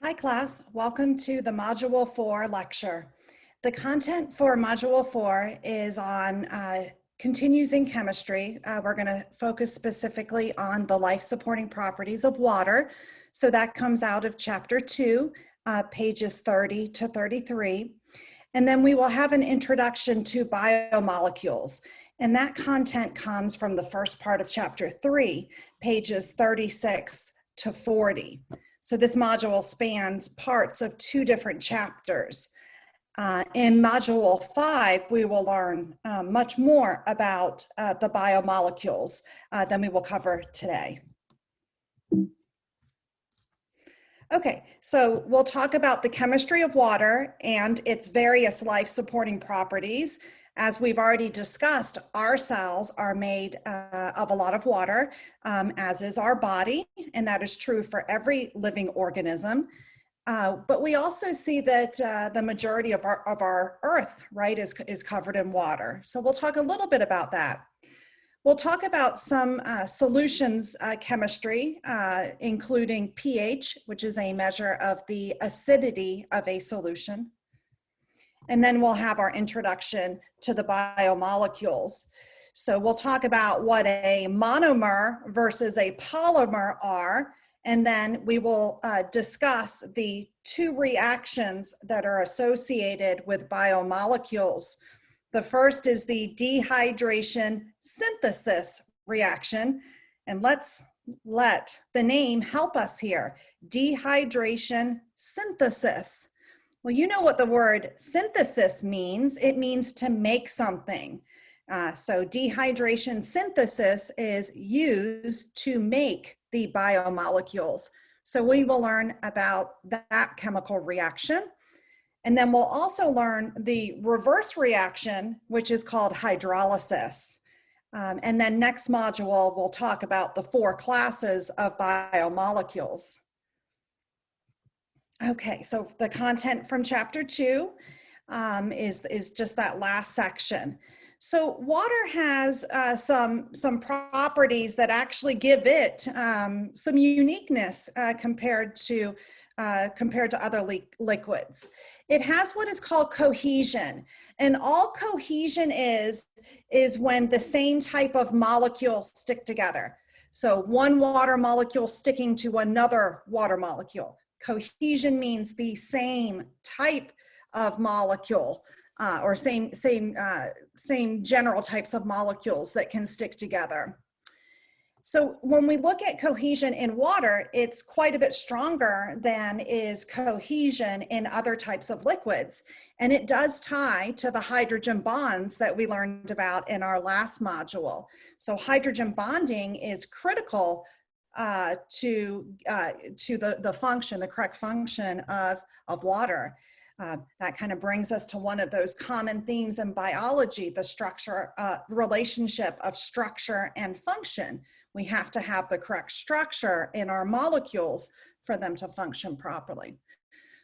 Hi class, welcome to the Module 4 lecture. The content for Module 4 is on continues in chemistry. We're going to focus specifically on the life-supporting properties of water. So that comes out of Chapter 2, pages 30 to 33. And then we will have an introduction to biomolecules. And that content comes from the first part of Chapter 3, pages 36 to 40. So this module spans parts of two different chapters. In Module 5, we will learn much more about the biomolecules than we will cover today. Okay, so we'll talk about the chemistry of water and its various life-supporting properties. As we've already discussed, our cells are made of a lot of water, as is our body, and that is true for every living organism. But we also see that the majority of our Earth, right, is covered in water. So we'll talk a little bit about that. We'll talk about some solutions chemistry, including pH, which is a measure of the acidity of a solution. And then we'll have our introduction to the biomolecules. So we'll talk about what a monomer versus a polymer are, and then we will discuss the two reactions that are associated with biomolecules. The first is the dehydration synthesis reaction, and let's let the name help us here. Dehydration synthesis. Well, you know what the word synthesis means. It means to make something. So dehydration synthesis is used to make the biomolecules. So we will learn about that chemical reaction. And then we'll also learn the reverse reaction, which is called hydrolysis. And then next module, we'll talk about the 4 classes of biomolecules. Okay, so the content from Chapter 2 is just that last section. So water has some properties that actually give it some uniqueness compared to other liquids. It has what is called cohesion, and all cohesion is when the same type of molecules stick together. So one water molecule sticking to another water molecule. Cohesion means the same type of molecule or same general types of molecules that can stick together. So when we look at cohesion in water, it's quite a bit stronger than is cohesion in other types of liquids. And it does tie to the hydrogen bonds that we learned about in our last module. So hydrogen bonding is critical to the function, the correct function of water. That kind of brings us to one of those common themes in biology, the structure, relationship of structure and function. We have to have the correct structure in our molecules for them to function properly.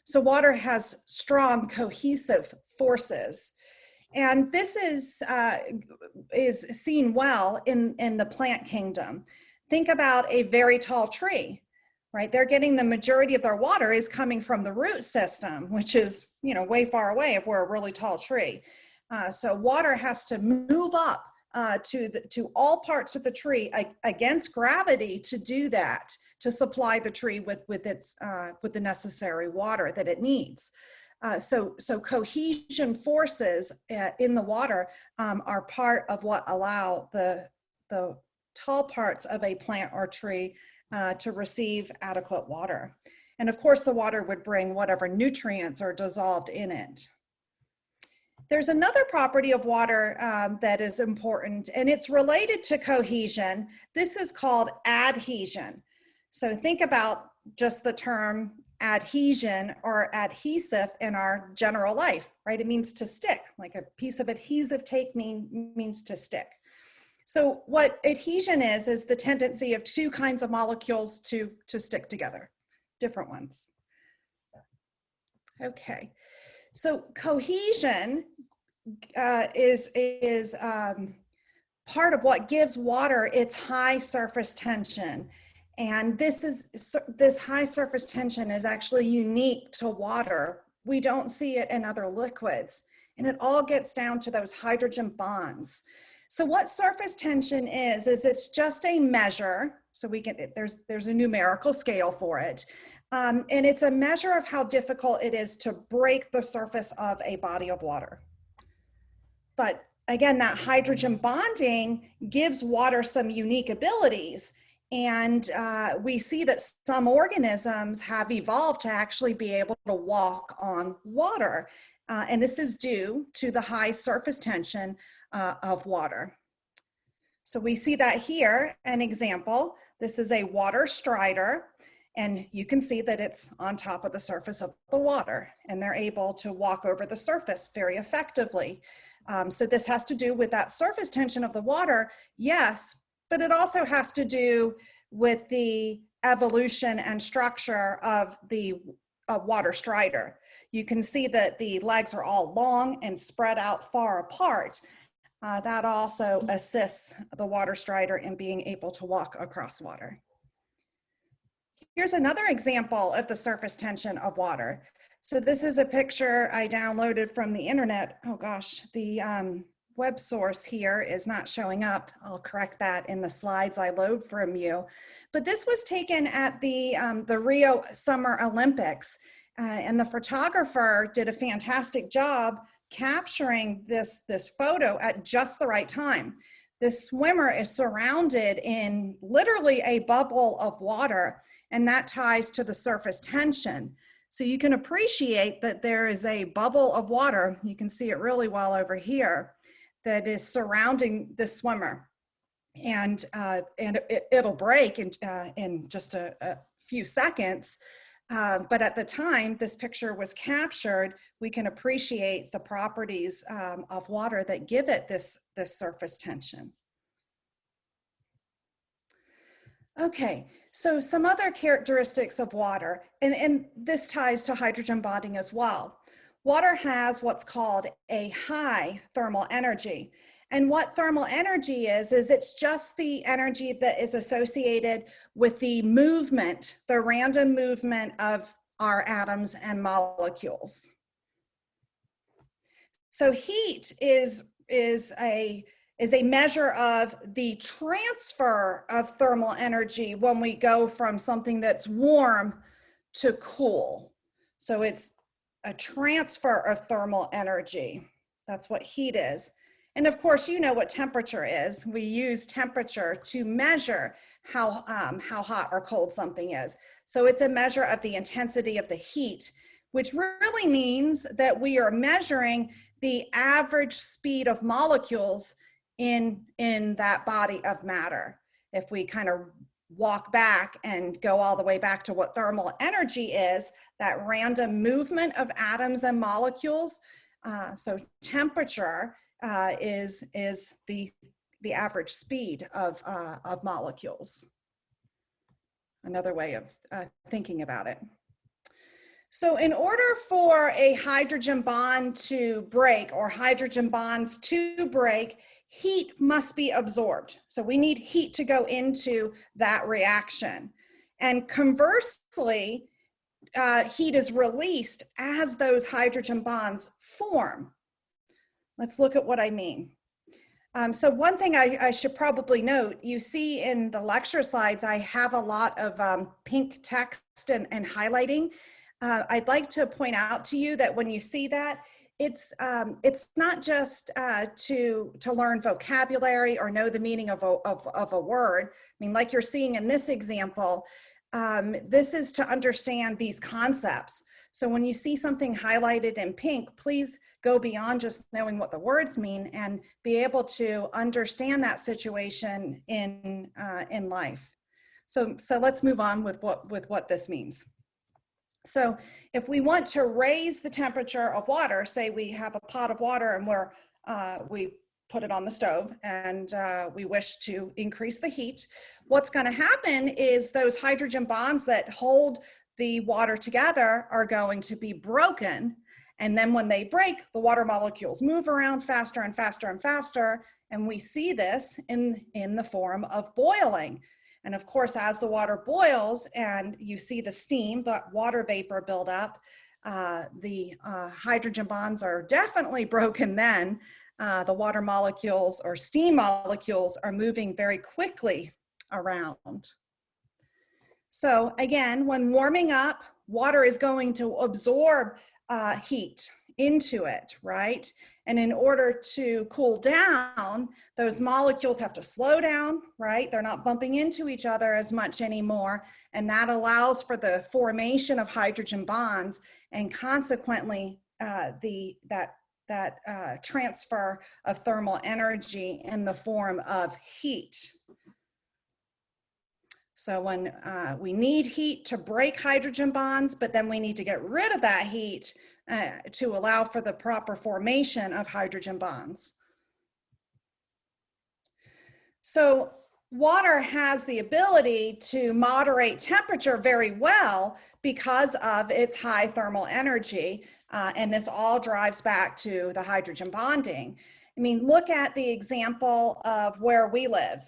So water has strong cohesive forces. And this is seen well in the plant kingdom. Think about a very tall tree, right? They're getting the majority of their water is coming from the root system, which is, you know, way far away if we're a really tall tree. So water has to move up to all parts of the tree against gravity to do that, to supply the tree with the necessary water that it needs. So cohesion forces in the water are part of what allow the tall parts of a plant or tree to receive adequate water. And of course, the water would bring whatever nutrients are dissolved in it. There's another property of water that is important, and it's related to cohesion. This is called adhesion. So think about just the term adhesion or adhesive in our general life, right? It means to stick, like a piece of adhesive tape means to stick. So what adhesion is the tendency of two kinds of molecules to stick together, different ones. Okay, so cohesion is part of what gives water its high surface tension. And this high surface tension is actually unique to water. We don't see it in other liquids. And it all gets down to those hydrogen bonds. So what surface tension is it's just a measure. So there's a numerical scale for it. And it's a measure of how difficult it is to break the surface of a body of water. But again, that hydrogen bonding gives water some unique abilities. And we see that some organisms have evolved to actually be able to walk on water. And this is due to the high surface tension of water. So we see that here, an example. This is a water strider, and you can see that it's on top of the surface of the water, and they're able to walk over the surface very effectively. So this has to do with that surface tension of the water, yes, but it also has to do with the evolution and structure of the water strider. You can see that the legs are all long and spread out far apart. That also assists the water strider in being able to walk across water. Here's another example of the surface tension of water. So this is a picture I downloaded from the internet. Oh gosh, the web source here is not showing up. I'll correct that in the slides I load from you. But this was taken at the Rio Summer Olympics. And the photographer did a fantastic job capturing this photo at just the right time. This swimmer is surrounded in literally a bubble of water, and that ties to the surface tension. So you can appreciate that there is a bubble of water, you can see it really well over here, that is surrounding this swimmer. And it'll break in just a few seconds. But at the time this picture was captured, we can appreciate the properties of water that give it this surface tension. Okay, so some other characteristics of water, and this ties to hydrogen bonding as well. Water has what's called a high thermal energy. And what thermal energy is it's just the energy that is associated with the movement, the random movement of our atoms and molecules. So heat is a measure of the transfer of thermal energy when we go from something that's warm to cool. So it's a transfer of thermal energy. That's what heat is. And of course, you know what temperature is. We use temperature to measure how hot or cold something is. So it's a measure of the intensity of the heat, which really means that we are measuring the average speed of molecules in that body of matter. If we kind of walk back and go all the way back to what thermal energy is, that random movement of atoms and molecules. So temperature is the average speed of molecules. Another way of thinking about it. So in order for a hydrogen bond to break, or hydrogen bonds to break, heat must be absorbed. So we need heat to go into that reaction. And conversely, heat is released as those hydrogen bonds form. Let's look at what I mean. So one thing I should probably note, you see in the lecture slides, I have a lot of pink text and highlighting. I'd like to point out to you that when you see that, it's not just to learn vocabulary or know the meaning of a word. I mean, like you're seeing in this example, this is to understand these concepts. So when you see something highlighted in pink, please go beyond just knowing what the words mean and be able to understand that situation in life. So let's move on with what this means. So if we want to raise the temperature of water, say we have a pot of water and we put it on the stove and we wish to increase the heat, what's going to happen is those hydrogen bonds that hold the water together are going to be broken. And then when they break, the water molecules move around faster and faster and faster. And we see this in the form of boiling. And of course, as the water boils and you see the steam, the water vapor build up, the hydrogen bonds are definitely broken then. The water molecules or steam molecules are moving very quickly around. So again, when warming up, water is going to absorb heat into it, right? And in order to cool down, those molecules have to slow down, right? They're not bumping into each other as much anymore. And that allows for the formation of hydrogen bonds and consequently that transfer of thermal energy in the form of heat. So when we need heat to break hydrogen bonds, but then we need to get rid of that heat to allow for the proper formation of hydrogen bonds. So water has the ability to moderate temperature very well because of its high thermal energy. And this all drives back to the hydrogen bonding. I mean, look at the example of where we live.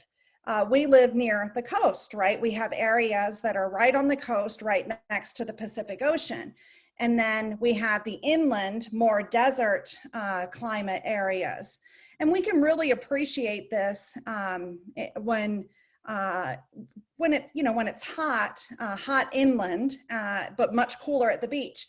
We live near the coast, right? We have areas that are right on the coast, right next to the Pacific Ocean. And then we have the inland, more desert climate areas. And we can really appreciate this when it's hot, hot inland, but much cooler at the beach.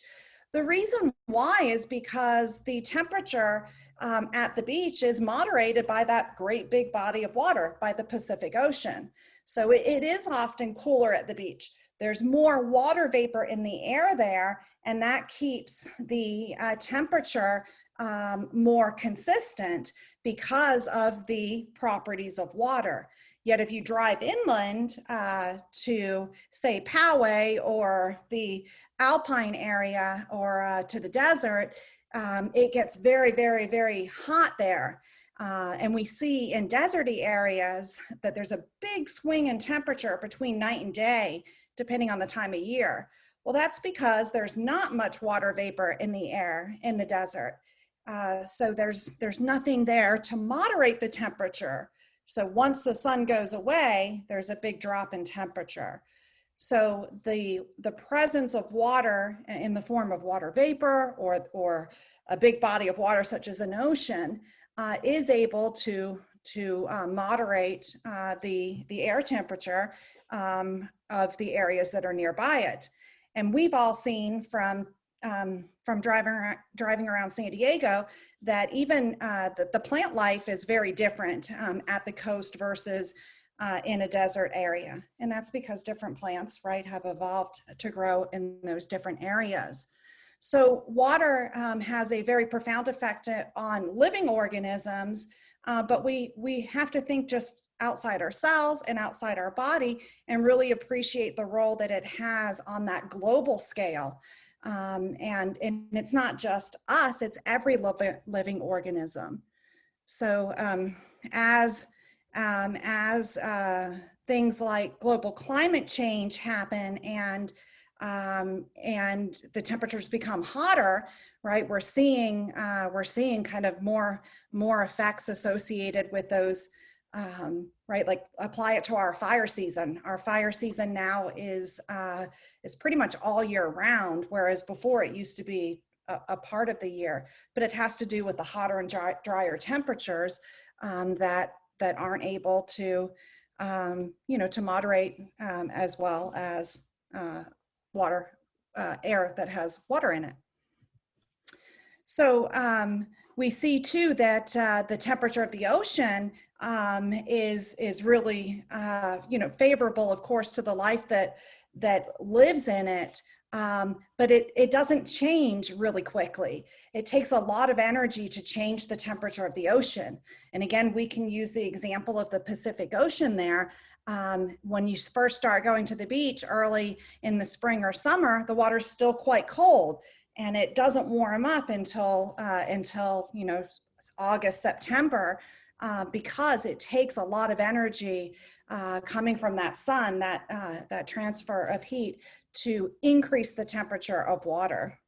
The reason why is because the temperature at the beach is moderated by that great big body of water, by the Pacific Ocean. So it is often cooler at the beach. There's more water vapor in the air there, and that keeps the temperature more consistent because of the properties of water. Yet if you drive inland to, say, Poway or the Alpine area or to the desert, it gets very, very, very hot there. And we see in deserty areas that there's a big swing in temperature between night and day, depending on the time of year. Well, that's because there's not much water vapor in the air in the desert. So there's nothing there to moderate the temperature. So once the sun goes away, there's a big drop in temperature. So the presence of water in the form of water vapor or a big body of water such as an ocean is able to moderate the air temperature of the areas that are nearby it. And we've all seen from driving around San Diego that even the plant life is very different at the coast versus in a desert area. And that's because different plants, right, have evolved to grow in those different areas. So water has a very profound effect on living organisms, but we have to think just outside ourselves and outside our body and really appreciate the role that it has on that global scale. And it's not just us, it's every living organism. So as things like global climate change happen and the temperatures become hotter, right? We're seeing kind of more effects associated with those, right? Like apply it to our fire season. Our fire season now is pretty much all year round, whereas before it used to be a part of the year. But it has to do with the hotter and drier temperatures that aren't able to, to moderate as well as air that has water in it. So we see too that the temperature of the ocean is really, favorable, of course, to the life that lives in it. But it doesn't change really quickly. It takes a lot of energy to change the temperature of the ocean. And again, we can use the example of the Pacific Ocean there. When you first start going to the beach early in the spring or summer, the water's still quite cold and it doesn't warm up until August, September, because it takes a lot of energy coming from that sun, that transfer of heat, to increase the temperature of water.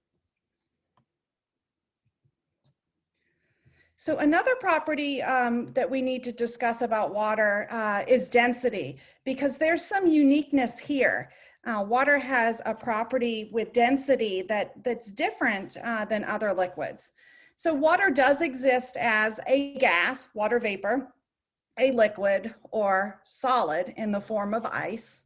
So another property that we need to discuss about water is density, because there's some uniqueness here. Water has a property with density that's different than other liquids. So water does exist as a gas, water vapor, a liquid, or solid in the form of ice.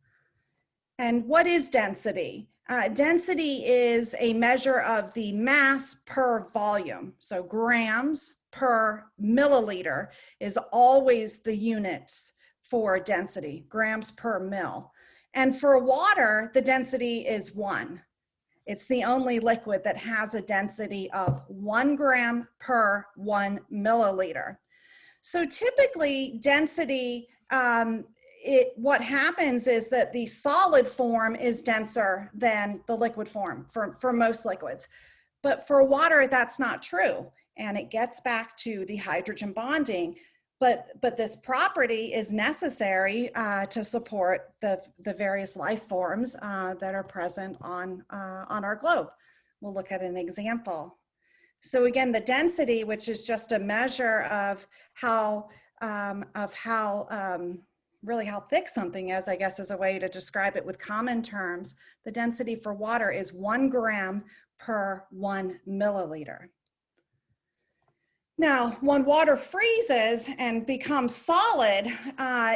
And what is density? Density is a measure of the mass per volume. So grams per milliliter is always the units for density, grams per mil. And for water, the density is 1. It's the only liquid that has a density of 1 gram per 1 milliliter. So typically density, what happens is that the solid form is denser than the liquid form for most liquids. But for water, that's not true. And it gets back to the hydrogen bonding. But this property is necessary to support the various life forms that are present on our globe. We'll look at an example. So again, the density, which is just a measure of really how thick something is, I guess is a way to describe it with common terms. The density for water is 1 gram per 1 milliliter. Now, when water freezes and becomes solid,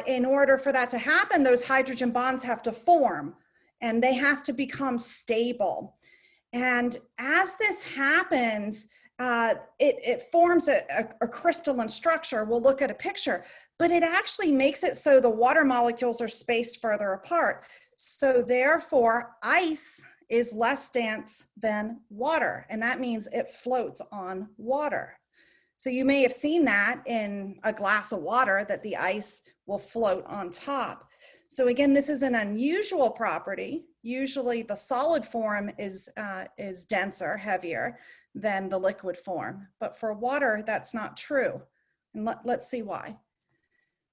in order for that to happen, those hydrogen bonds have to form and they have to become stable. And as this happens, it forms a crystalline structure. We'll look at a picture, but it actually makes it so the water molecules are spaced further apart. So therefore, ice is less dense than water, and that means it floats on water. So you may have seen that in a glass of water, that the ice will float on top. So again, this is an unusual property. Usually the solid form is denser, heavier than the liquid form. But for water, that's not true. And let's see why.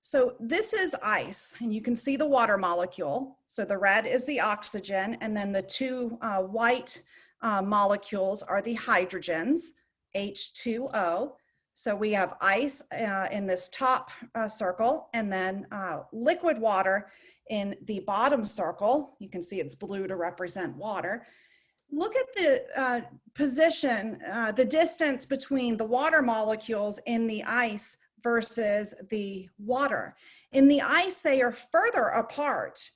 So this is ice, and you can see the water molecule. So the red is the oxygen, and then the two white molecules are the hydrogens, H2O. So we have ice in this top circle, and then liquid water in the bottom circle. You can see it's blue to represent water. Look at the position, the distance between the water molecules in the ice versus the water. In the ice, they are further apart,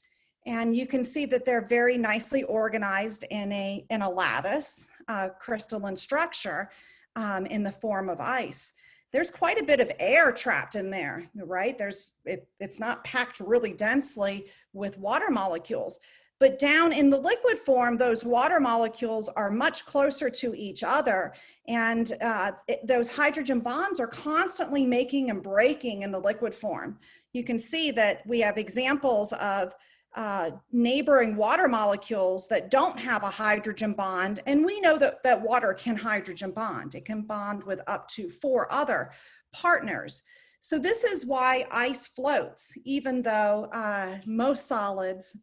and you can see that they're very nicely organized in a lattice crystalline structure in the form of ice. There's quite a bit of air trapped in there, right? It's not packed really densely with water molecules. But down in the liquid form, those water molecules are much closer to each other. And those hydrogen bonds are constantly making and breaking in the liquid form. You can see that we have examples of neighboring water molecules that don't have a hydrogen bond. And we know that water can hydrogen bond. It can bond with up to 4 other partners. So this is why ice floats, even though most solids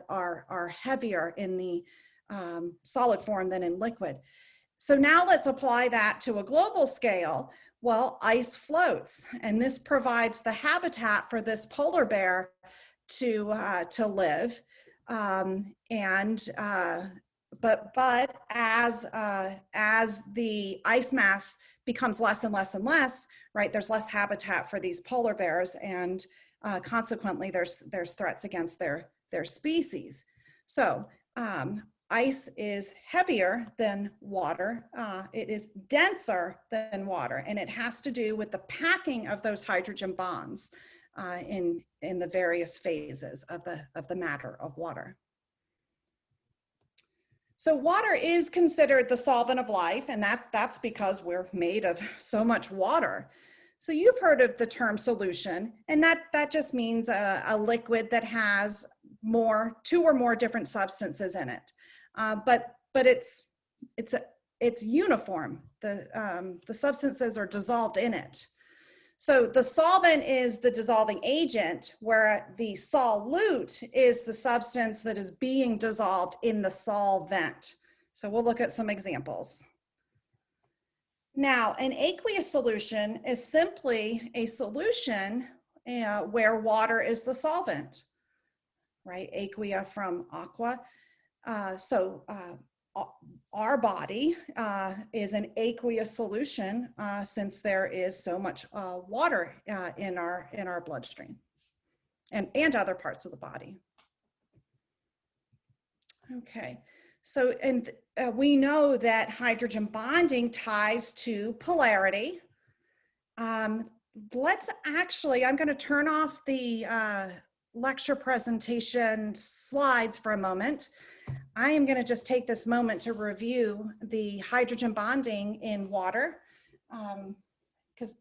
are heavier in the solid form than in liquid. So now let's apply that to a global scale. Well, ice floats, and this provides the habitat for this polar bear to live. But as the ice mass becomes less and less and less, right, there's less habitat for these polar bears, and consequently there's threats against their species. So ice is heavier than water. It is denser than water, and it has to do with the packing of those hydrogen bonds in the various phases of the matter of water. So water is considered the solvent of life, and that's because we're made of so much water. So you've heard of the term solution, and that just means a liquid that has 2 or more different substances in it. But it's uniform. The substances are dissolved in it. So the solvent is the dissolving agent, where the solute is the substance that is being dissolved in the solvent. So we'll look at some examples. Now, an aqueous solution is simply a solution where water is the solvent, right? Aquea from aqua. Our body is an aqueous solution since there is so much water in our bloodstream and other parts of the body. Okay, so we know that hydrogen bonding ties to polarity. Let's actually, I'm going to turn off the lecture presentation slides for a moment. I am going to just take this moment to review the hydrogen bonding in water, because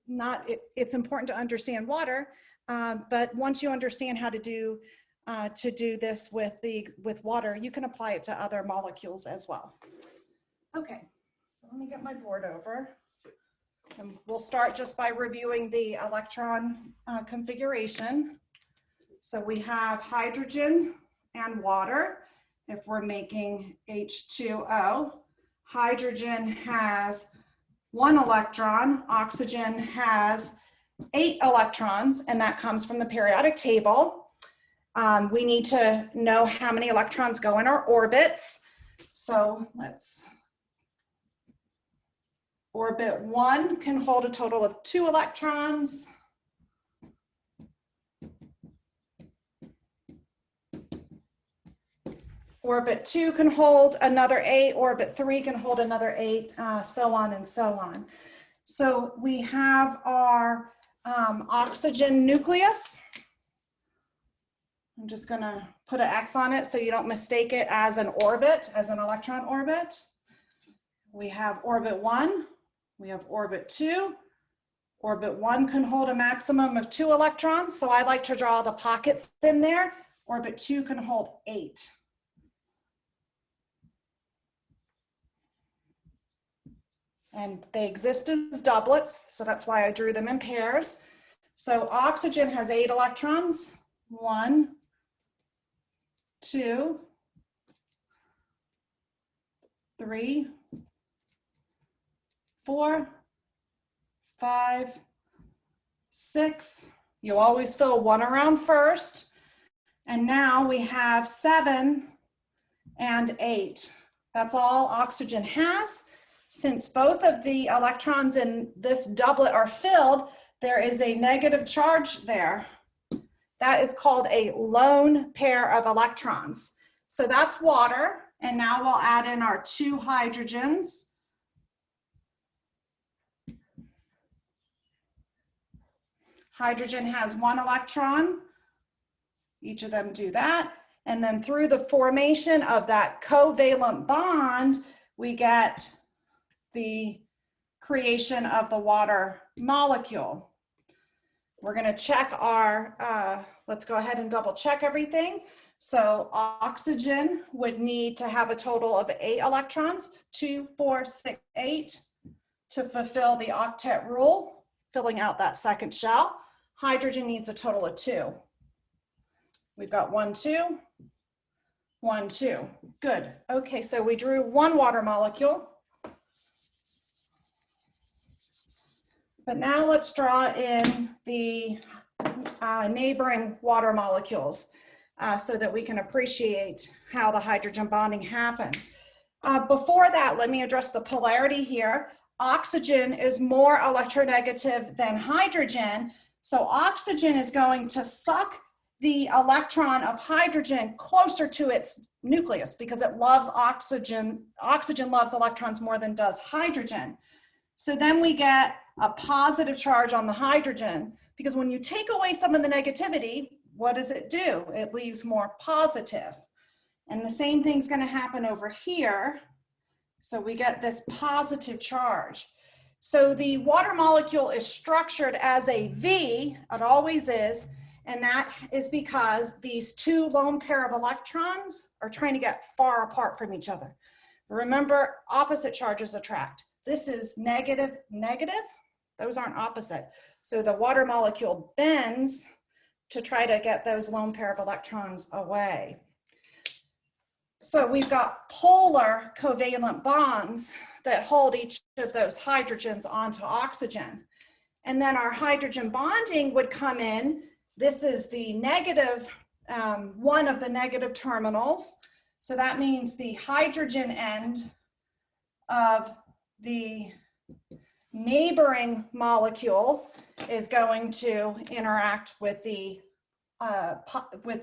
it's important to understand water, but once you understand how to do this with water, you can apply it to other molecules as well. Okay, so let me get my board over. And we'll start just by reviewing the electron configuration. So we have hydrogen and water. If we're making H2O, hydrogen has 1 electron, oxygen has 8 electrons, and that comes from the periodic table. We need to know how many electrons go in our orbits. So orbit 1 can hold a total of 2 electrons. Orbit 2 can hold another 8, orbit 3 can hold another 8, so on and so on. So we have our oxygen nucleus. I'm just gonna put an X on it so you don't mistake it as an orbit, as an electron orbit. We have orbit 1, we have orbit 2. Orbit 1 can hold a maximum of 2 electrons, so I like to draw the pockets in there. Orbit 2 can hold 8. And they exist as doublets, so that's why I drew them in pairs. So oxygen has 8 electrons. 1, 2, 3, 4, 5, 6. You always fill 1 around first. And now we have 7 and 8. That's all oxygen has. Since both of the electrons in this doublet are filled, there is a negative charge there. That is called a lone pair of electrons. So that's water. And now we'll add in our 2 hydrogens. Hydrogen has 1 electron. Each of them do that. And then through the formation of that covalent bond, we get the creation of the water molecule. We're going to check our, let's go ahead and double check everything. So oxygen would need to have a total of 8 electrons, 2, 4, 6, 8, to fulfill the octet rule, filling out that second shell. Hydrogen needs a total of 2. We've got 1, 2, 1, 2. Good. Okay, so we drew 1 water molecule. But now let's draw in the neighboring water molecules so that we can appreciate how the hydrogen bonding happens. Before that, let me address the polarity here. Oxygen is more electronegative than hydrogen, so oxygen is going to suck the electron of hydrogen closer to its nucleus because it loves oxygen. Oxygen loves electrons more than does hydrogen. So then we get a positive charge on the hydrogen, because when you take away some of the negativity, what does it do? It leaves more positive. And the same thing's going to happen over here. So we get this positive charge. So the water molecule is structured as a V, it always is, and that is because these 2 lone pair of electrons are trying to get far apart from each other. Remember, opposite charges attract. This is negative, negative. Those aren't opposite. So the water molecule bends to try to get those lone pair of electrons away. So we've got polar covalent bonds that hold each of those hydrogens onto oxygen. And then our hydrogen bonding would come in. This is the negative, one of the negative terminals. So that means the hydrogen end of the neighboring molecule is going to interact with the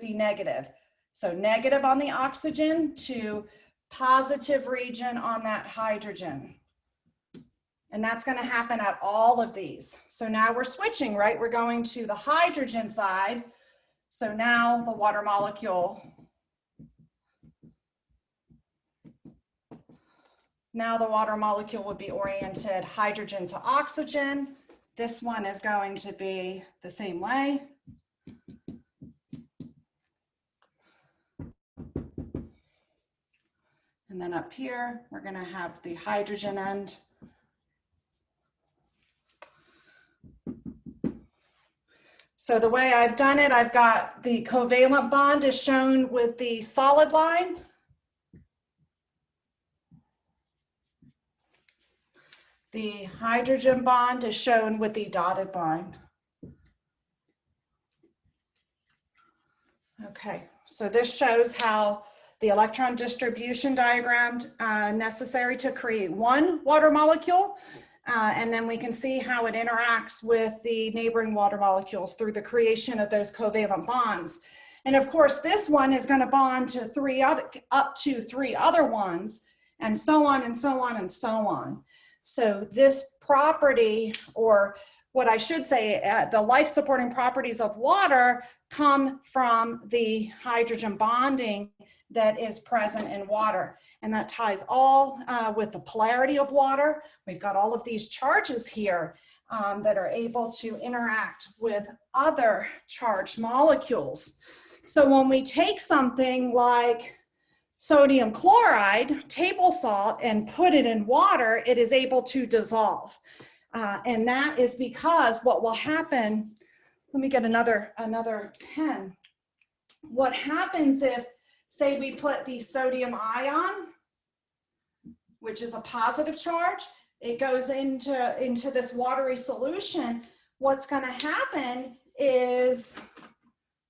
negative. So negative on the oxygen to positive region on that hydrogen. And that's going to happen at all of these. So now we're switching, right? We're going to the hydrogen side. So now the water molecule, would be oriented hydrogen to oxygen. This one is going to be the same way. And then up here, we're going to have the hydrogen end. So the way I've done it, I've got the covalent bond is shown with the solid line. The hydrogen bond is shown with the dotted line. Okay, so this shows how the electron distribution diagram necessary to create one water molecule. And then we can see how it interacts with the neighboring water molecules through the creation of those covalent bonds. And of course, this one is going to bond to up to three other ones, and so on and so on and so on. So this property, or what I should say, the life-supporting properties of water come from the hydrogen bonding that is present in water. And that ties all with the polarity of water. We've got all of these charges here that are able to interact with other charged molecules. So when we take something like sodium chloride, table salt, and put it in water, it is able to dissolve. And that is because what will happen, let me get another pen. What happens if, say we put the sodium ion, which is a positive charge, it goes into this watery solution, what's going to happen is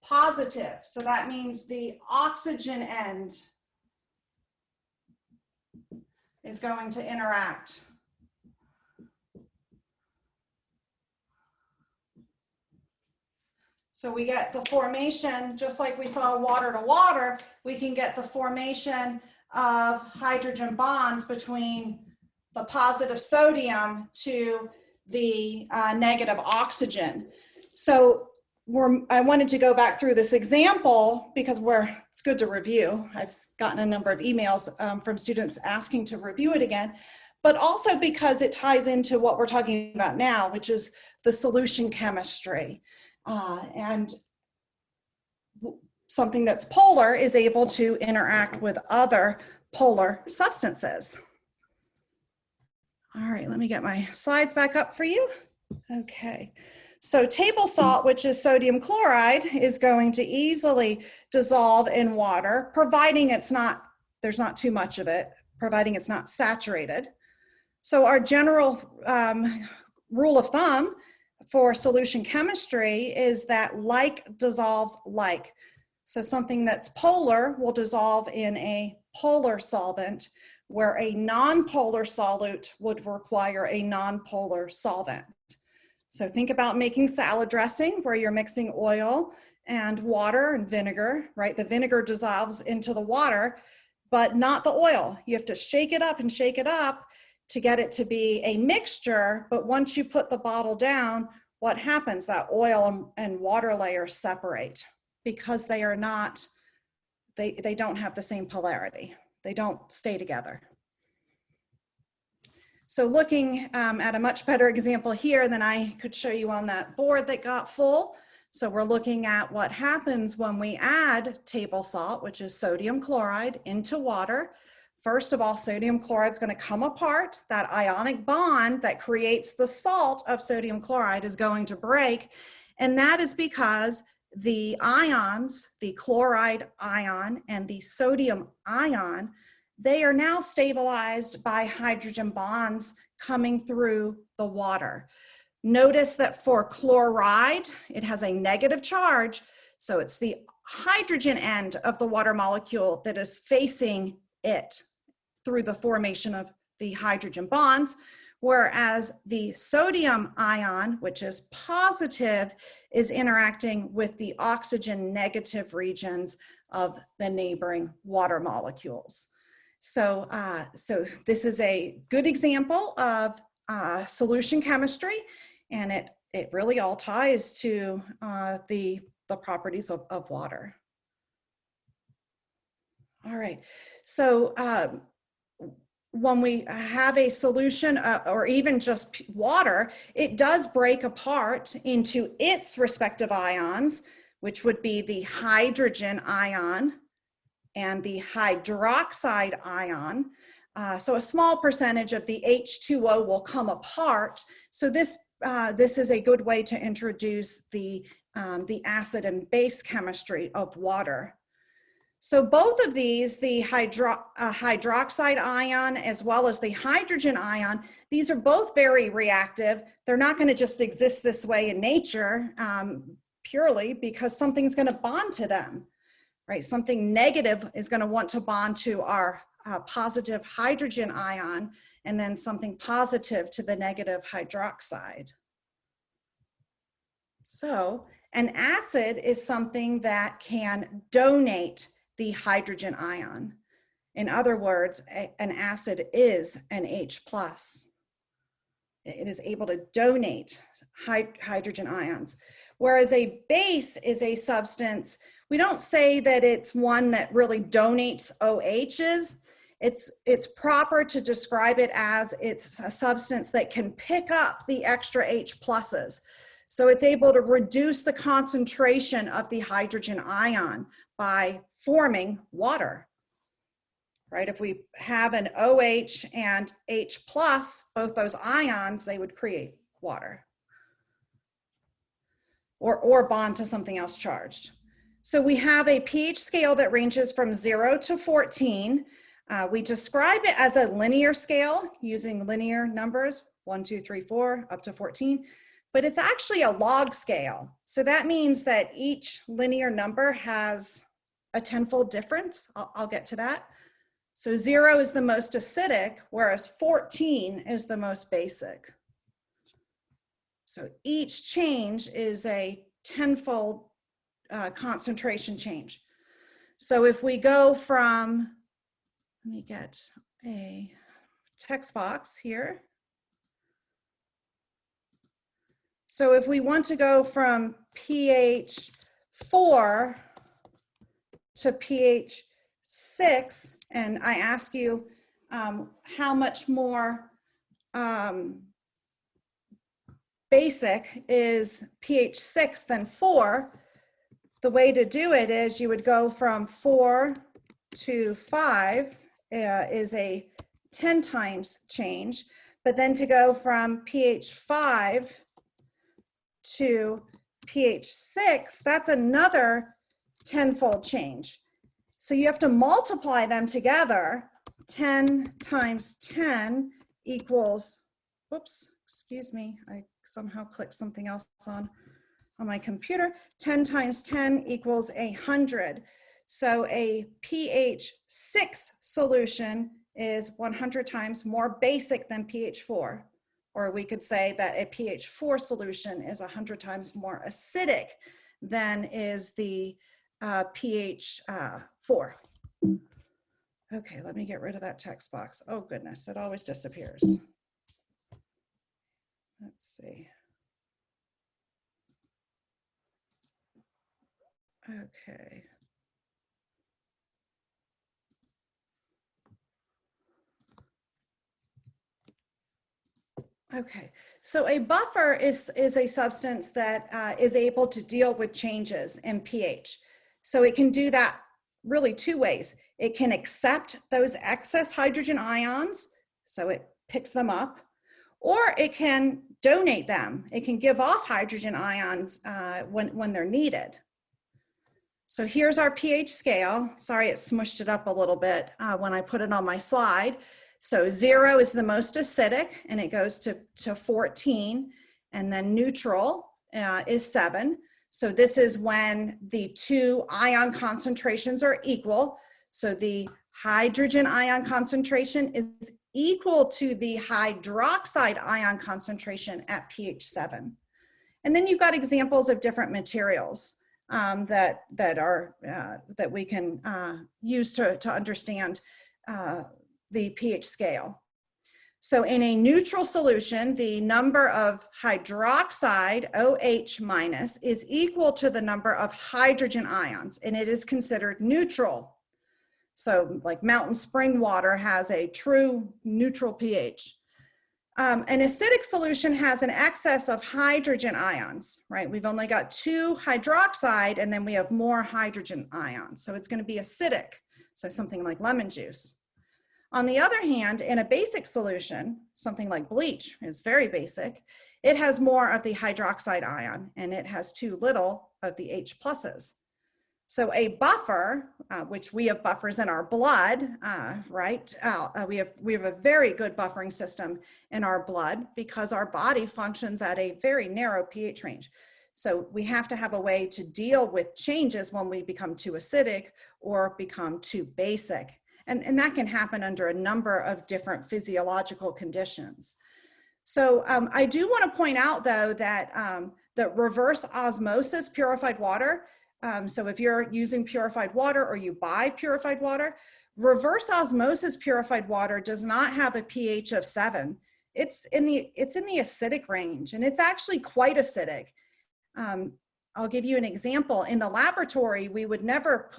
positive. So that means the oxygen end is going to interact. So we get the formation, just like we saw water to water, we can get the formation of hydrogen bonds between the positive sodium to the negative oxygen. So I wanted to go back through this example because it's good to review. I've gotten a number of emails from students asking to review it again, but also because it ties into what we're talking about now, which is the solution chemistry. And something that's polar is able to interact with other polar substances. All right, let me get my slides back up for you. Okay, so table salt, which is sodium chloride, is going to easily dissolve in water, providing there's not too much of it, providing it's not saturated. So our general rule of thumb for solution chemistry is that like dissolves like. So something that's polar will dissolve in a polar solvent, where a non-polar solute would require a non-polar solvent. So think about making salad dressing, where you're mixing oil and water and vinegar, right? The vinegar dissolves into the water, but not the oil. You have to shake it up and shake it up to get it to be a mixture. But once you put the bottle down, what happens? That oil and water layers separate because they are not, they don't have the same polarity. They don't stay together. So looking at a much better example here than I could show you on that board that got full. So we're looking at what happens when we add table salt, which is sodium chloride, into water. First of all, sodium chloride is going to come apart. That ionic bond that creates the salt of sodium chloride is going to break. And that is because the ions, the chloride ion and the sodium ion, they are now stabilized by hydrogen bonds coming through the water. Notice that for chloride, it has a negative charge, so it's the hydrogen end of the water molecule that is facing it through the formation of the hydrogen bonds, whereas the sodium ion, which is positive, is interacting with the oxygen negative regions of the neighboring water molecules. So, this is a good example of solution chemistry, and it really all ties to the properties of water. All right, so when we have a solution or even just water, it does break apart into its respective ions, which would be the hydrogen ion and the hydroxide ion. So a small percentage of the H2O will come apart. So this is a good way to introduce the acid and base chemistry of water. So both of these, the hydroxide ion as well as the hydrogen ion, these are both very reactive. They're not going to just exist this way in nature purely because something's going to bond to them, right? Something negative is going to want to bond to our positive hydrogen ion, and then something positive to the negative hydroxide. So an acid is something that can donate the hydrogen ion. In other words, an acid is an H+. It is able to donate hydrogen ions. Whereas a base is a substance, we don't say that it's one that really donates OHs. It's proper to describe it as it's a substance that can pick up the extra H pluses. So it's able to reduce the concentration of the hydrogen ion by forming water, right? If we have an OH and H+, both those ions, they would create water or bond to something else charged. So we have a pH scale that ranges from 0 to 14. We describe it as a linear scale using linear numbers, 1, 2, 3, 4, up to 14. But it's actually a log scale. So that means that each linear number has a tenfold difference. I'll get to that. So 0 is the most acidic, whereas 14 is the most basic. So each change is a tenfold concentration change. So if we go from, let me get a text box here. So if we want to go from pH 4 to pH 6, and I ask you how much more basic is pH 6 than 4, the way to do it is you would go from 4 to 5 is a 10 times change, but then to go from pH 5 to pH 6, that's another tenfold change. So you have to multiply them together. 10 times 10 equals, whoops, excuse me, I somehow clicked something else on my computer. 10 times 10 equals 100. So a pH 6 solution is 100 times more basic than pH 4. Or we could say that a pH 4 solution is 100 times more acidic than is the pH 4. Okay, let me get rid of that text box. Oh goodness, it always disappears. Let's see. Okay. Okay, so a buffer is a substance that is able to deal with changes in pH. So it can do that really two ways. It can accept those excess hydrogen ions, so it picks them up, or it can donate them. It can give off hydrogen ions when they're needed. So here's our pH scale. Sorry, it smushed it up a little bit when I put it on my slide. So 0 is the most acidic, and it goes to 14, and then neutral is 7. So this is when the two ion concentrations are equal. So the hydrogen ion concentration is equal to the hydroxide ion concentration at pH 7. And then you've got examples of different materials that we can use to understand the pH scale. So in a neutral solution, the number of hydroxide, OH minus, is equal to the number of hydrogen ions, and it is considered neutral. So like mountain spring water has a true neutral pH. An acidic solution has an excess of hydrogen ions, right? We've only got 2 hydroxide, and then we have more hydrogen ions. So it's going to be acidic. So something like lemon juice. On the other hand, in a basic solution, something like bleach is very basic, it has more of the hydroxide ion, and it has too little of the H pluses. So a buffer, which we have buffers in our blood, right? We have a very good buffering system in our blood because our body functions at a very narrow pH range. So we have to have a way to deal with changes when we become too acidic or become too basic. And that can happen under a number of different physiological conditions. So I do want to point out, though, that reverse osmosis purified water, so if you're using purified water or you buy purified water, reverse osmosis purified water does not have a pH of 7. It's in the acidic range, and it's actually quite acidic. I'll give you an example. In the laboratory, we would never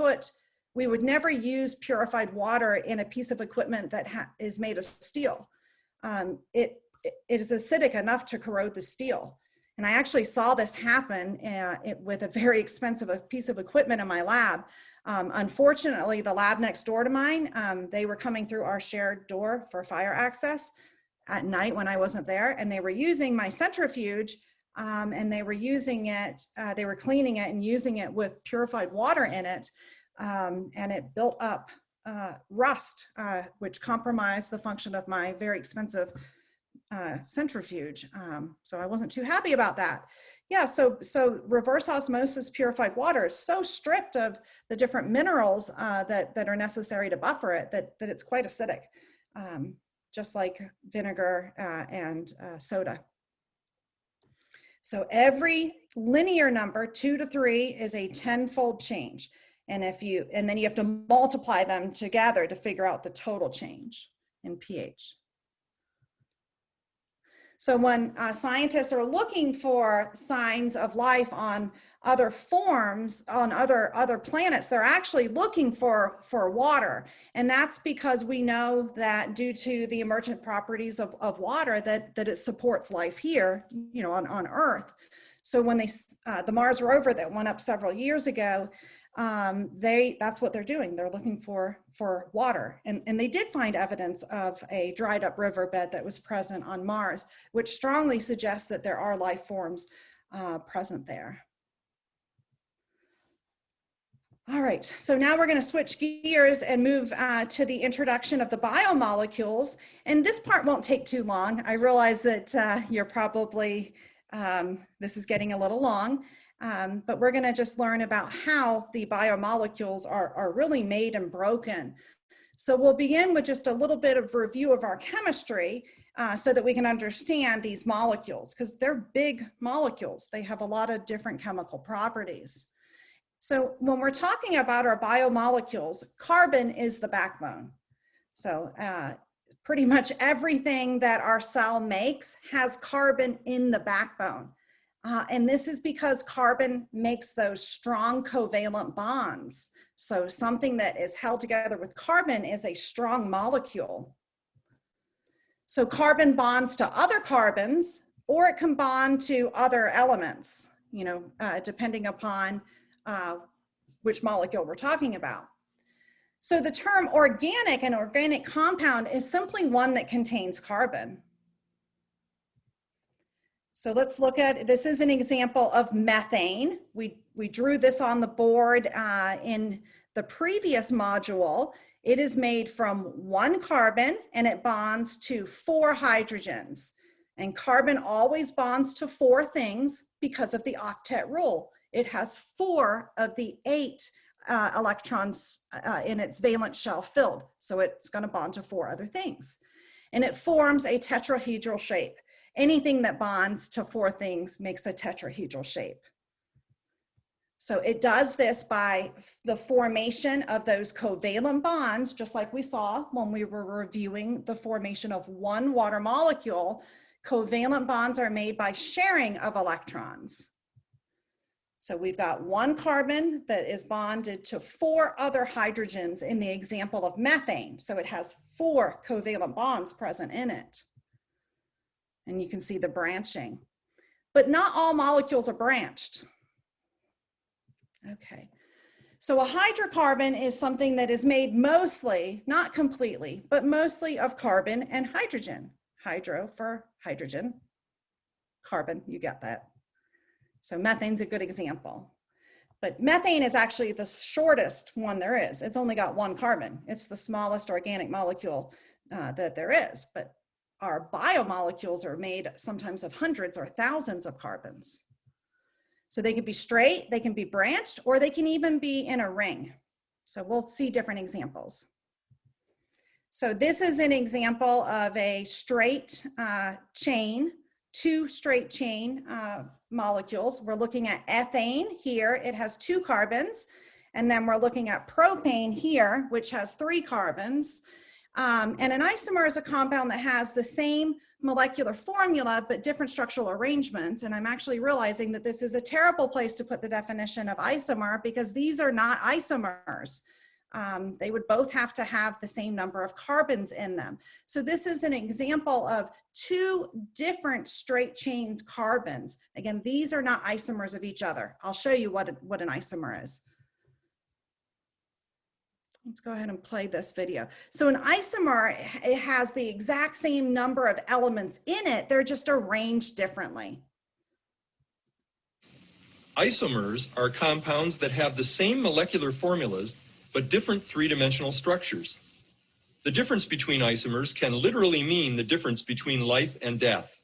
use purified water in a piece of equipment that is made of steel. It is acidic enough to corrode the steel. And I actually saw this happen with a very expensive piece of equipment in my lab. Unfortunately, the lab next door to mine, they were coming through our shared door for fire access at night when I wasn't there, and they were using my centrifuge, and they were using it, they were cleaning it and using it with purified water in it. And it built up rust, which compromised the function of my very expensive centrifuge. So I wasn't too happy about that. Yeah, so reverse osmosis purified water is so stripped of the different minerals that are necessary to buffer it that it's quite acidic, just like vinegar and soda. So every linear number, 2 to 3, is a 10-fold change. And then you have to multiply them together to figure out the total change in pH. So when scientists are looking for signs of life on other forms, on other planets, they're actually looking for water. And that's because we know that due to the emergent properties of water that it supports life here, on Earth. So when the Mars rover that went up several years ago, that's what they're doing. They're looking for water, and they did find evidence of a dried up riverbed that was present on Mars, which strongly suggests that there are life forms present there. All right, so now we're going to switch gears and move to the introduction of the biomolecules, and this part won't take too long. I realize that you're probably, this is getting a little long. But we're going to just learn about how the biomolecules are really made and broken. So we'll begin with just a little bit of review of our chemistry so that we can understand these molecules, because they're big molecules. They have a lot of different chemical properties. So when we're talking about our biomolecules, carbon is the backbone. So pretty much everything that our cell makes has carbon in the backbone. And this is because carbon makes those strong covalent bonds. So something that is held together with carbon is a strong molecule. So carbon bonds to other carbons, or it can bond to other elements, depending upon which molecule we're talking about. So the term organic, an organic compound, is simply one that contains carbon. So let's look at, this is an example of methane. We drew this on the board in the previous module. It is made from 1 carbon and it bonds to 4 hydrogens. And carbon always bonds to 4 things because of the octet rule. It has 4 of the 8 electrons in its valence shell filled. So it's going to bond to 4 other things. And it forms a tetrahedral shape. Anything that bonds to 4 things makes a tetrahedral shape. So it does this by the formation of those covalent bonds, just like we saw when we were reviewing the formation of 1 water molecule. Covalent bonds are made by sharing of electrons. So we've got 1 carbon that is bonded to 4 other hydrogens in the example of methane. So it has 4 covalent bonds present in it. And you can see the branching. But not all molecules are branched. Okay. So a hydrocarbon is something that is made mostly, not completely, but mostly of carbon and hydrogen. Hydro for hydrogen. Carbon, you get that. So methane's a good example. But methane is actually the shortest one there is. It's only got 1 carbon. It's the smallest organic molecule that there is. But our biomolecules are made sometimes of hundreds or thousands of carbons. So they can be straight, they can be branched, or they can even be in a ring. So we'll see different examples. So this is an example of a straight chain, 2 straight chain molecules. We're looking at ethane here. It has 2 carbons. And then we're looking at propane here, which has 3 carbons. And an isomer is a compound that has the same molecular formula, but different structural arrangements. And I'm actually realizing that this is a terrible place to put the definition of isomer because these are not isomers. They would both have to have the same number of carbons in them. So this is an example of 2 different straight chains carbons. Again, these are not isomers of each other. I'll show you what an isomer is. Let's go ahead and play this video. So an isomer, it has the exact same number of elements in it. They're just arranged differently. Isomers are compounds that have the same molecular formulas, but different 3-dimensional structures. The difference between isomers can literally mean the difference between life and death.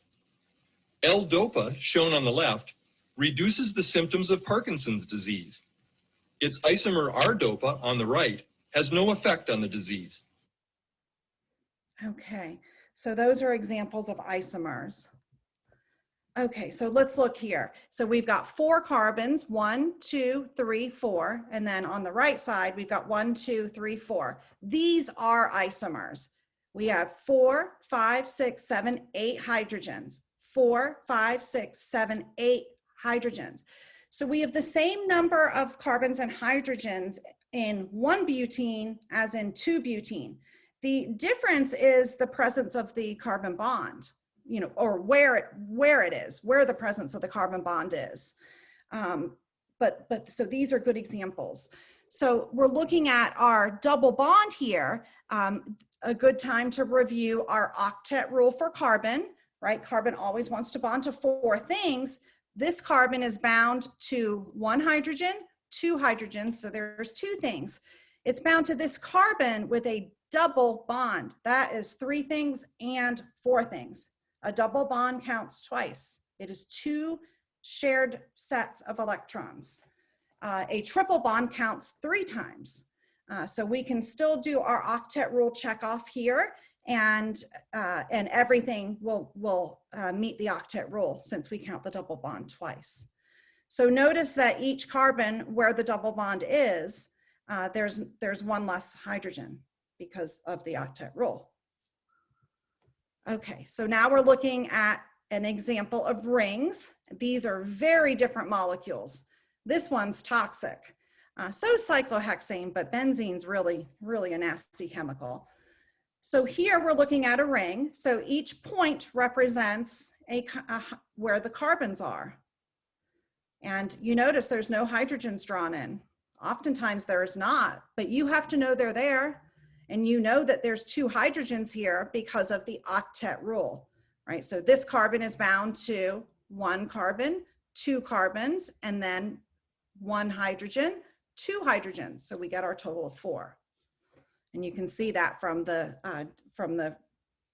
L-DOPA, shown on the left, reduces the symptoms of Parkinson's disease. Its isomer R-DOPA on the right has no effect on the disease. Okay, so those are examples of isomers. Okay, so let's look here. So we've got 4 carbons, 1, 2, 3, 4. And then on the right side, we've got 1, 2, 3, 4. These are isomers. We have 4, 5, 6, 7, 8 hydrogens. 4, 5, 6, 7, 8 hydrogens. So we have the same number of carbons and hydrogens in 1 butene as in 2 butene. The difference is the presence of the carbon bond, you know, or where it is, where the presence of the carbon bond is. So these are good examples. So we're looking at our double bond here. A good time to review our octet rule for carbon, right? Carbon always wants to bond to 4 things. This carbon is bound to 1 hydrogen, 2 hydrogens, so there's 2 things. It's bound to this carbon with a double bond. That is 3 things and 4 things. A double bond counts twice. It is 2 shared sets of electrons. A triple bond counts 3 times. So we can still do our octet rule check off here, and everything will meet the octet rule since we count the double bond twice. So notice that each carbon where the double bond is, there's 1 less hydrogen because of the octet rule. Okay, so now we're looking at an example of rings. These are very different molecules. This one's toxic. So is cyclohexane, but benzene's really a nasty chemical. So here we're looking at a ring. So each point represents where the carbons are. And you notice there's no hydrogens drawn in. Oftentimes there is not, but you have to know they're there. And you know that there's 2 hydrogens here because of the octet rule, right? So this carbon is bound to one carbon, two carbons, and then one hydrogen, two hydrogens. So we get our total of 4. And you can see that from the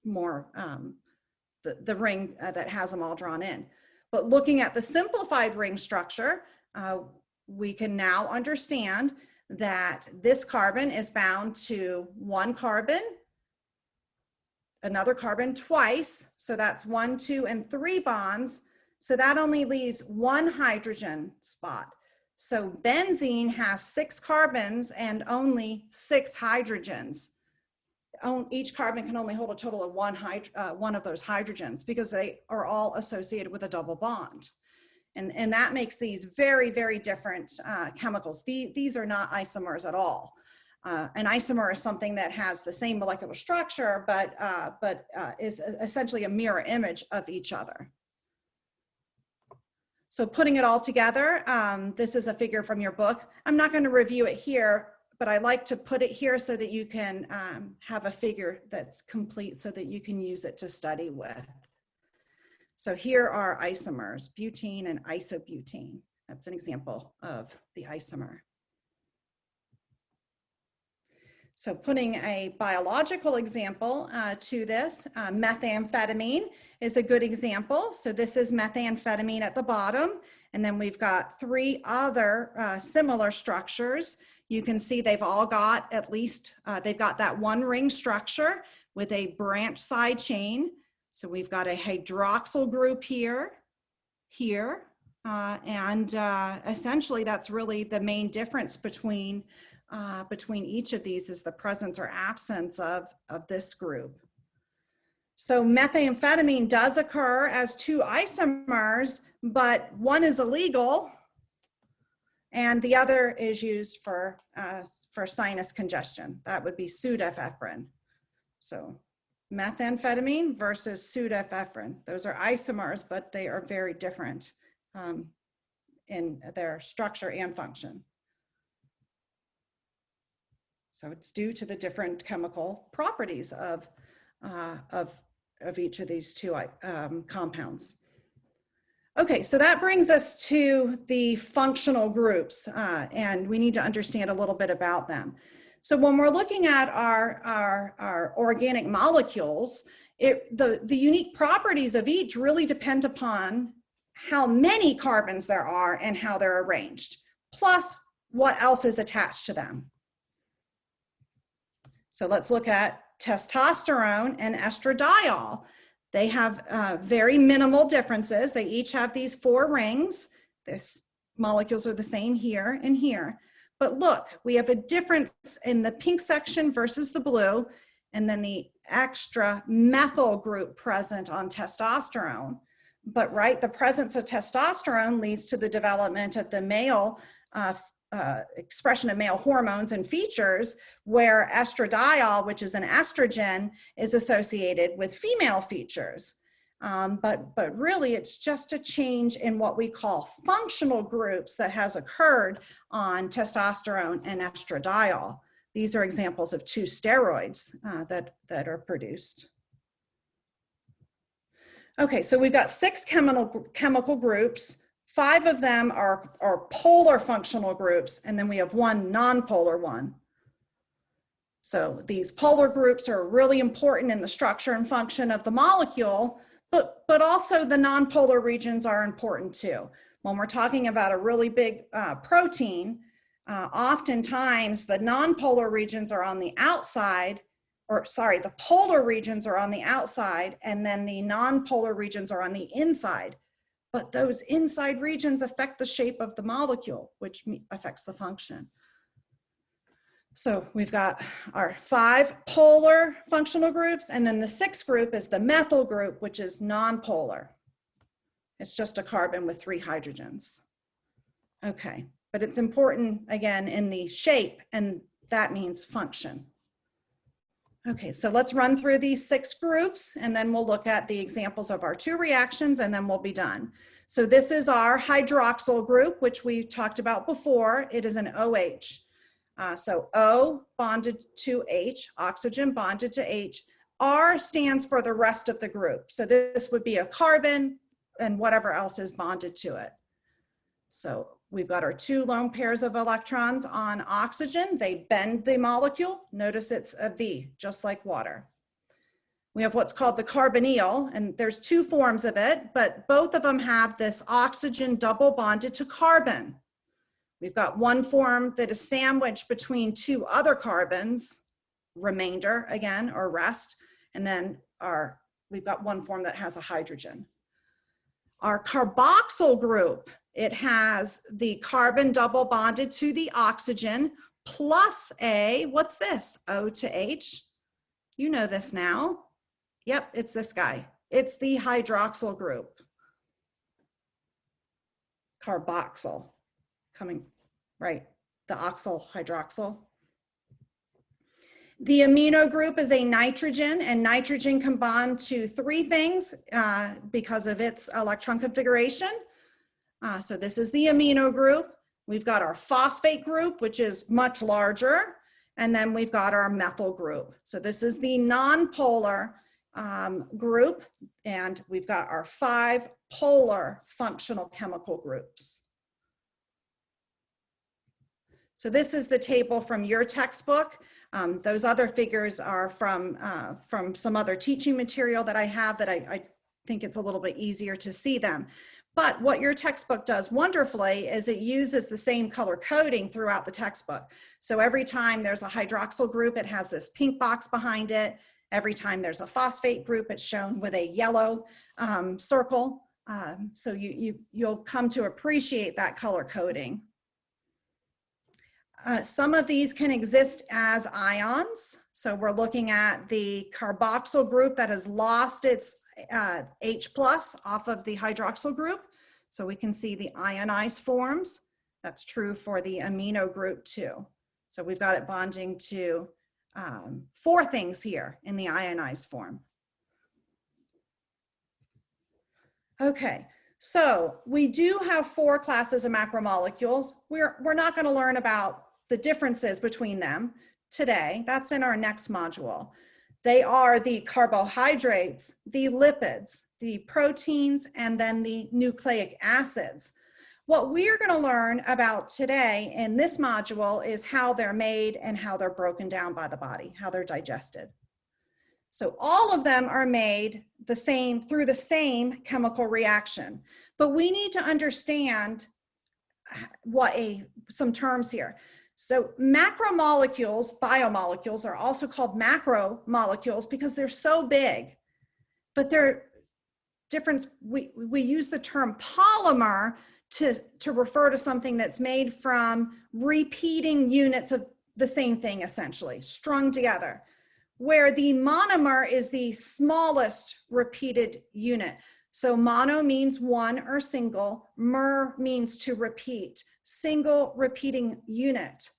more, the ring that has them all drawn in. But looking at the simplified ring structure, we can now understand that this carbon is bound to one carbon, another carbon twice. So that's 1, 2, and 3 bonds. So that only leaves one hydrogen spot. So benzene has 6 carbons and only 6 hydrogens. Each carbon can only hold a total of one of those hydrogens because they are all associated with a double bond. And that makes these very, very different chemicals. These are not isomers at all. An isomer is something that has the same molecular structure, but is essentially a mirror image of each other. So putting it all together, this is a figure from your book. I'm not going to review it here, but I like to put it here so that you can have a figure that's complete so that you can use it to study with. So here are isomers, butene and isobutene. That's an example of the isomer. So putting a biological example to this, methamphetamine is a good example. So this is methamphetamine at the bottom, and then we've got 3 other similar structures. You can see they've all got at least, they've got that one ring structure with a branch side chain. So we've got a hydroxyl group here, and essentially that's really the main difference between each of these is the presence or absence of this group. So methamphetamine does occur as 2 isomers, but one is illegal and the other is used for sinus congestion. That would be pseudoephedrine. So methamphetamine versus pseudoephedrine. Those are isomers, but they are very different in their structure and function. So it's due to the different chemical properties of each of these 2 compounds. Okay, so that brings us to the functional groups, and we need to understand a little bit about them. So when we're looking at our organic molecules, the unique properties of each really depend upon how many carbons there are and how they're arranged, plus what else is attached to them. So let's look at testosterone and estradiol. They have very minimal differences. They each have these 4 rings. These molecules are the same here and here. But look, we have a difference in the pink section versus the blue, and then the extra methyl group present on testosterone. But right, the presence of testosterone leads to the development of the male expression of male hormones and features, where estradiol, which is an estrogen, is associated with female features. But really it's just a change in what we call functional groups that has occurred on testosterone and estradiol. These are examples of 2 steroids that are produced. Okay, so we've got 6 chemical groups. 5 of them are polar functional groups, and then we have 1 nonpolar one. So these polar groups are really important in the structure and function of the molecule, but also the nonpolar regions are important too. When we're talking about a really big protein, oftentimes the nonpolar regions are on the outside, or sorry, the polar regions are on the outside, and then the nonpolar regions are on the inside. But those inside regions affect the shape of the molecule, which affects the function. So we've got our 5 polar functional groups, and then the 6th group is the methyl group, which is nonpolar. It's just a carbon with 3 hydrogens. Okay, but it's important, again, in the shape, and that means function. Okay, so let's run through these 6 groups, and then we'll look at the examples of our 2 reactions, and then we'll be done. So this is our hydroxyl group, which we talked about before. It is an OH. So O bonded to H, oxygen bonded to H. R stands for the rest of the group. So this would be a carbon, and whatever else is bonded to it. So we've got our 2 lone pairs of electrons on oxygen. They bend the molecule. Notice it's a V, just like water. We have what's called the carbonyl, and there's 2 forms of it, but both of them have this oxygen double bonded to carbon. We've got one form that is sandwiched between 2 other carbons, remainder again, or rest, and then we've got one form that has a hydrogen. Our carboxyl group, it has the carbon double bonded to the oxygen plus what's this? O to H. You know this now. Yep, it's this guy. It's the hydroxyl group. Carboxyl, coming, right, the oxyl, hydroxyl. The amino group is a nitrogen, and nitrogen can bond to 3 things because of its electron configuration. So this is the amino group. We've got our phosphate group, which is much larger, and then we've got our methyl group. So this is the nonpolar group, and we've got our 5 polar functional chemical groups. So this is the table from your textbook. Those other figures are from some other teaching material that I have that I think it's a little bit easier to see them. But what your textbook does wonderfully is it uses the same color coding throughout the textbook. So every time there's a hydroxyl group, it has this pink box behind it. Every time there's a phosphate group, it's shown with a yellow circle. So you'll come to appreciate that color coding. Some of these can exist as ions. So we're looking at the carboxyl group that has lost its H plus off of the hydroxyl group. So we can see the ionized forms. That's true for the amino group too. So we've got it bonding to 4 things here in the ionized form. Okay. So we do have 4 classes of macromolecules. We're not going to learn about the differences between them today. That's in our next module. They are the carbohydrates, the lipids, the proteins, and then the nucleic acids. What we are going to learn about today in this module is how they're made and how they're broken down by the body, how they're digested. So all of them are made the same through the same chemical reaction, but we need to understand some terms here. So macromolecules, biomolecules, are also called macromolecules because they're so big, but they're different. We use the term polymer to refer to something that's made from repeating units of the same thing, essentially, strung together, where the monomer is the smallest repeated unit. So mono means 1 or single, mer means to repeat, single repeating unit.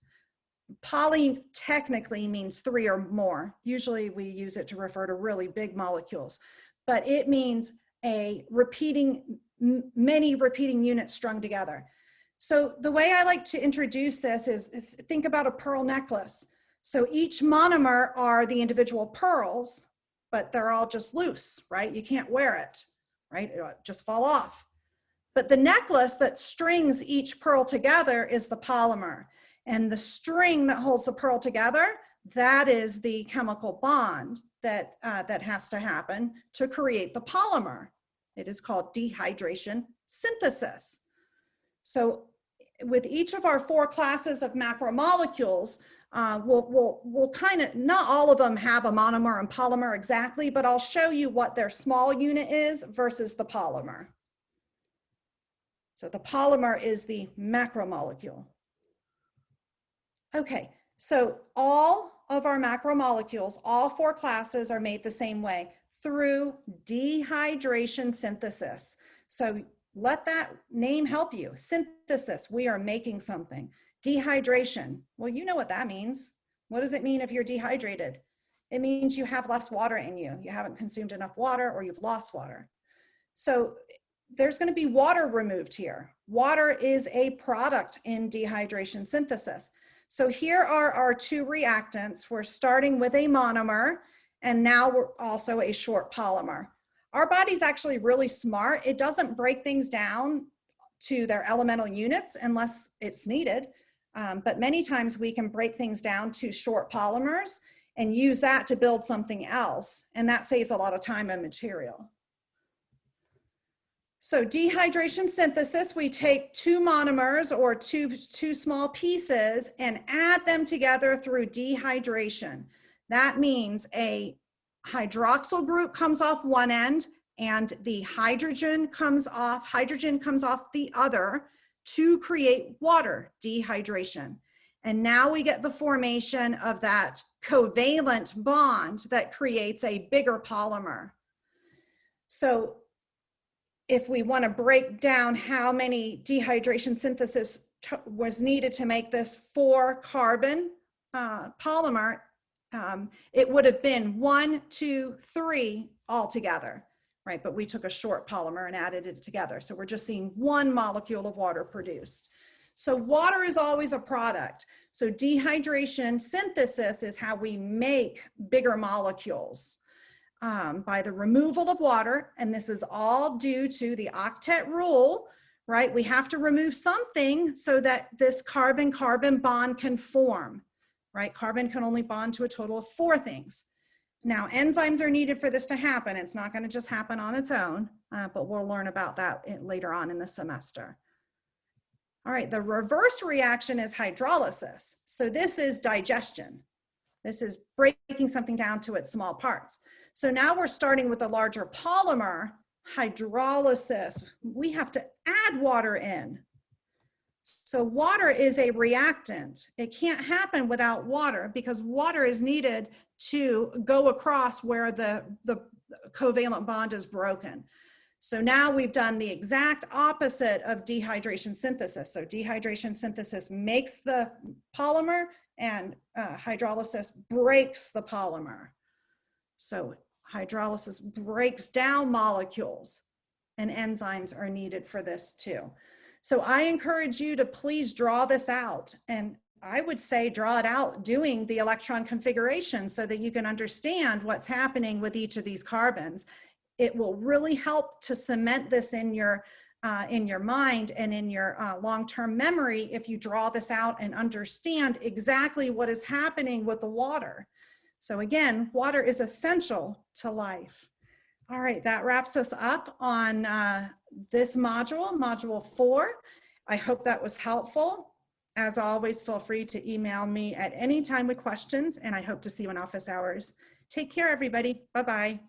Poly technically means 3 or more. Usually we use it to refer to really big molecules, but it means many repeating units strung together. So the way I like to introduce this is think about a pearl necklace. So each monomer are the individual pearls, but they're all just loose, right? You can't wear it, right? It'll just fall off. But the necklace that strings each pearl together is the polymer. And the string that holds the pearl together, that is the chemical bond that has to happen to create the polymer. It is called dehydration synthesis. So with each of our 4 classes of macromolecules, we'll kind of, not all of them have a monomer and polymer exactly, but I'll show you what their small unit is versus the polymer. So the polymer is the macromolecule. Okay, so all of our macromolecules, all 4 classes are made the same way through dehydration synthesis. So let that name help you. Synthesis, we are making something. Dehydration, well, you know what that means. What does it mean if you're dehydrated? It means you have less water in you. You haven't consumed enough water or you've lost water. So there's going to be water removed here. Water is a product in dehydration synthesis. So here are our 2 reactants. We're starting with a monomer, and now we're also a short polymer. Our body's actually really smart. It doesn't break things down to their elemental units unless it's needed. But many times we can break things down to short polymers and use that to build something else. And that saves a lot of time and material. So dehydration synthesis, we take two monomers or two small pieces and add them together through dehydration. That means a hydroxyl group comes off one end and the hydrogen comes off the other to create water, dehydration. And now we get the formation of that covalent bond that creates a bigger polymer. So if we want to break down how many dehydration synthesis was needed to make this 4-carbon polymer, it would have been 1, 2, 3 altogether, right? But we took a short polymer and added it together. So we're just seeing 1 molecule of water produced. So water is always a product. So dehydration synthesis is how we make bigger molecules. By the removal of water, and this is all due to the octet rule, right? We have to remove something so that this carbon-carbon bond can form, right? Carbon can only bond to a total of 4 things. Now, enzymes are needed for this to happen. It's not going to just happen on its own, but we'll learn about that later on in the semester. All right, the reverse reaction is hydrolysis. So this is digestion. This is breaking something down to its small parts. So now we're starting with a larger polymer, hydrolysis. We have to add water in. So water is a reactant. It can't happen without water because water is needed to go across where the covalent bond is broken. So now we've done the exact opposite of dehydration synthesis. So dehydration synthesis makes the polymer, and hydrolysis breaks the polymer. So hydrolysis breaks down molecules, and enzymes are needed for this too. So I encourage you to please draw this out, and I would say draw it out doing the electron configuration so that you can understand what's happening with each of these carbons. It will really help to cement this in your mind and in your long-term memory if you draw this out and understand exactly what is happening with the water. So again, water is essential to life. All right, that wraps us up on this module, module 4. I hope that was helpful. As always, feel free to email me at any time with questions, and I hope to see you in office hours. Take care, everybody. Bye-bye.